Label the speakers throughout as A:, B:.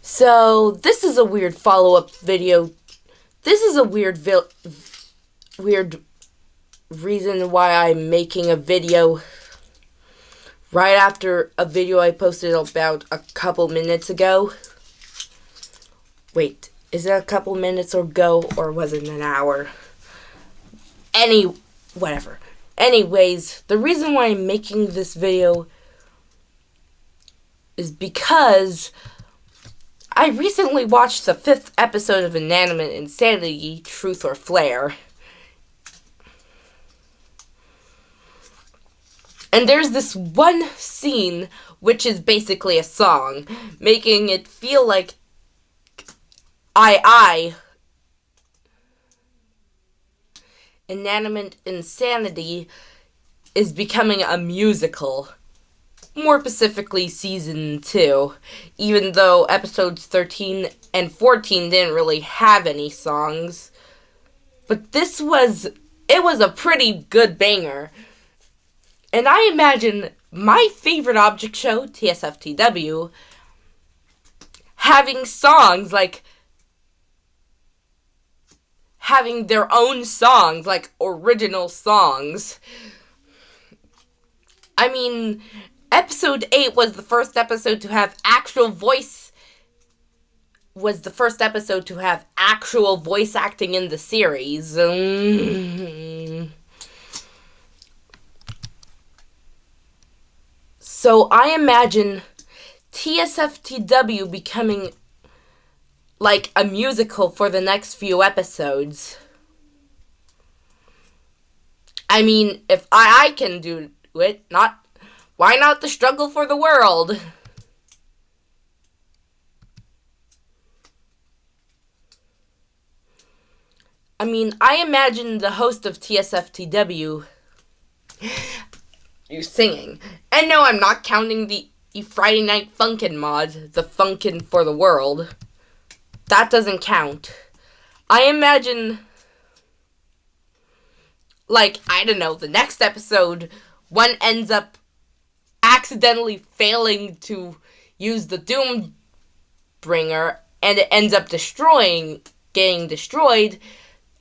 A: So, this is a weird follow-up video. This is a weird reason why I'm making a video right after a video I posted about a couple minutes ago. Wait, is it a couple minutes ago or was it an hour? Whatever. Anyways, the reason why I'm making this video is because I recently watched the 5th episode of Inanimate Insanity, Truth or Flare. And there's this one scene, which is basically a song, making it feel like Inanimate Insanity is becoming a musical. More specifically, Season 2. Even though episodes 13 and 14 didn't really have any songs. But it was a pretty good banger. And I imagine my favorite object show, Tsftw, having songs, like, having their own songs, like original songs. I mean, episode 8 was the first episode to have actual voice acting in the series. So I imagine Tsftw becoming like a musical for the next few episodes. I mean, if I can do it, why not the struggle for the world? I mean, I imagine the host of Tsftw you singing. And no, I'm not counting the Friday Night Funkin' mod, the Funkin' for the World. That doesn't count. I imagine, like, I don't know, the next episode, one ends up accidentally failing to use the Doom Bringer, and it ends up getting destroyed,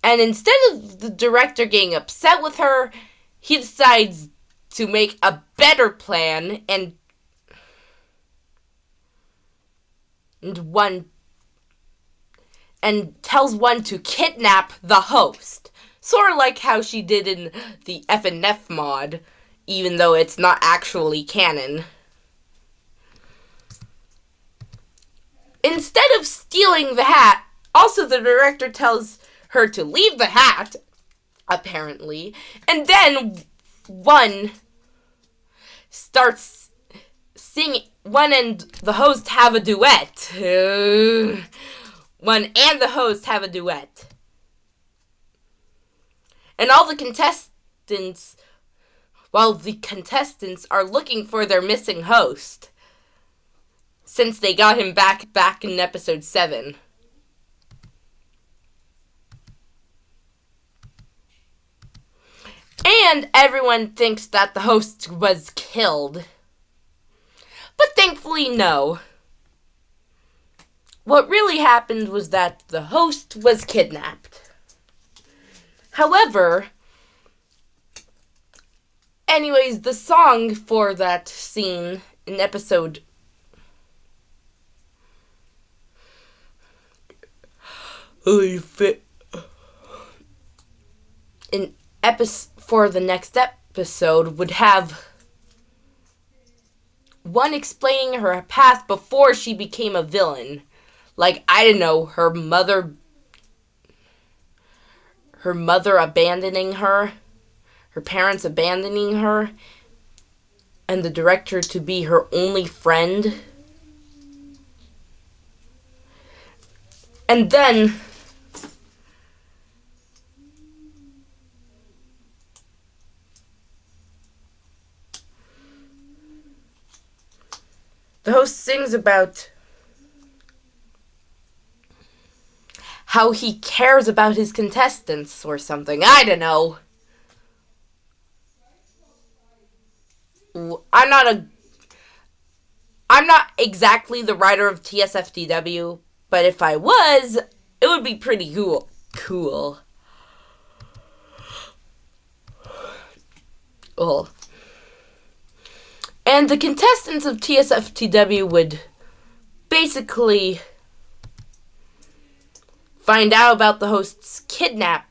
A: and instead of the director getting upset with her, he decides to make a better plan, and tells one to kidnap the host. Sort of like how she did in the FNF mod, even though it's not actually canon. Instead of stealing the hat, also the director tells her to leave the hat, apparently, and then one starts singing. One and the host have a duet. One and the host have a duet. And all the contestants, are looking for their missing host, since they got him back in episode 7. And everyone thinks that the host was killed. But thankfully, no. What really happened was that the host was kidnapped. However, anyways, the song for that scene in episode for the next episode would have one explaining her past before she became a villain. Like, I don't know, her mother abandoning her, her parents abandoning her, and the director to be her only friend. And then the host sings about how he cares about his contestants or something. I don't know. I'm not a I'm not exactly the writer of TSFTW, but if I was, it would be pretty cool. Cool. Cool. And the contestants of TSFTW would basically find out about the host's kidnapping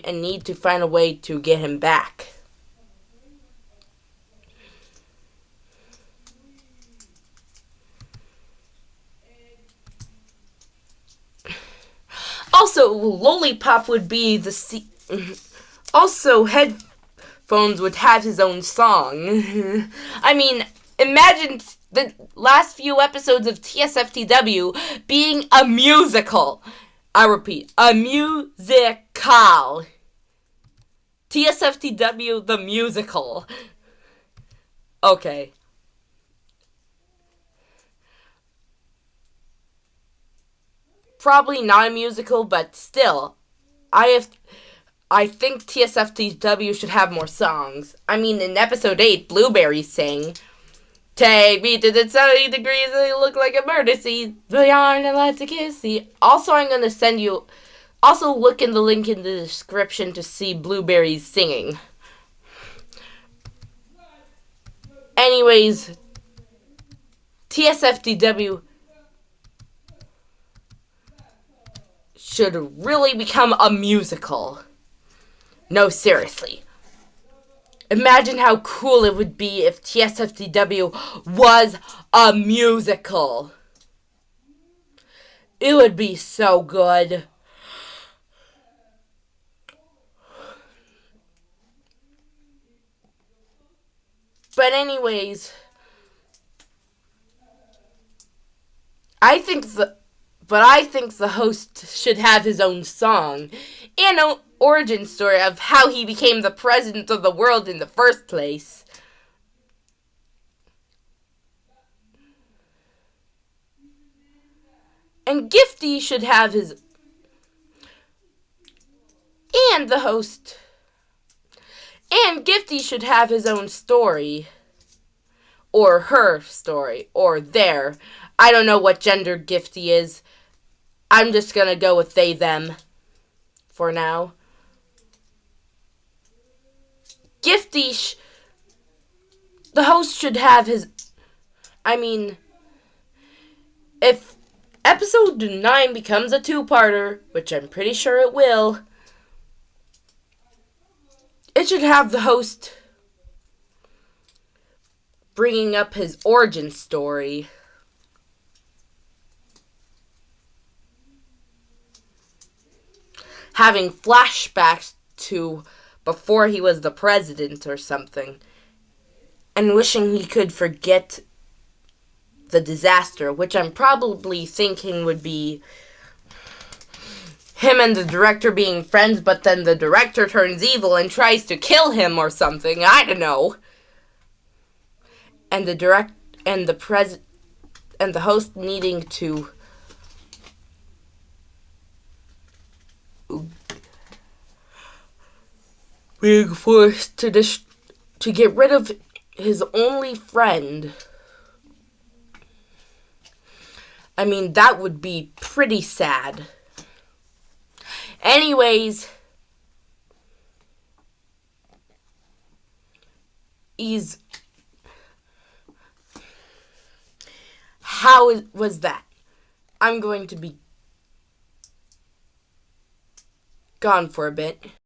A: and need to find a way to get him back. Also, Lollipop would be the also, Headphones would have his own song. I mean, imagine the last few episodes of TSFTW being a musical. I repeat, a musical. TSFTW the musical. Okay. Probably not a musical, but still, I think TSFTW should have more songs. I mean, in episode 8, Blueberry sang, "Take me to the 70 degrees, they look like a murder scene, beyond and let to kiss the." Also, I'm going to send you, also look in the link in the description to see Blueberry's singing. Anyways, TSFTW should really become a musical. No, seriously. Imagine how cool it would be if TSFTW was a musical. It would be so good. But anyways, I think the host should have his own song and an origin story of how he became the president of the world in the first place. And Gifty should have his and the host and Gifty should have his own story. Or her story. Or their. I don't know what gender Gifty is. I'm just gonna go with they, them for now. Gifty, the host should have his. I mean, if episode 9 becomes a two-parter, which I'm pretty sure it will, it should have the host bringing up his origin story. Having flashbacks to before he was the president or something. And wishing he could forget the disaster, which I'm probably thinking would be him and the director being friends, but then the director turns evil and tries to kill him or something. I don't know. And the host needing to being forced to get rid of his only friend. I mean, that would be pretty sad. Anyways, how was that? I'm going to be gone for a bit.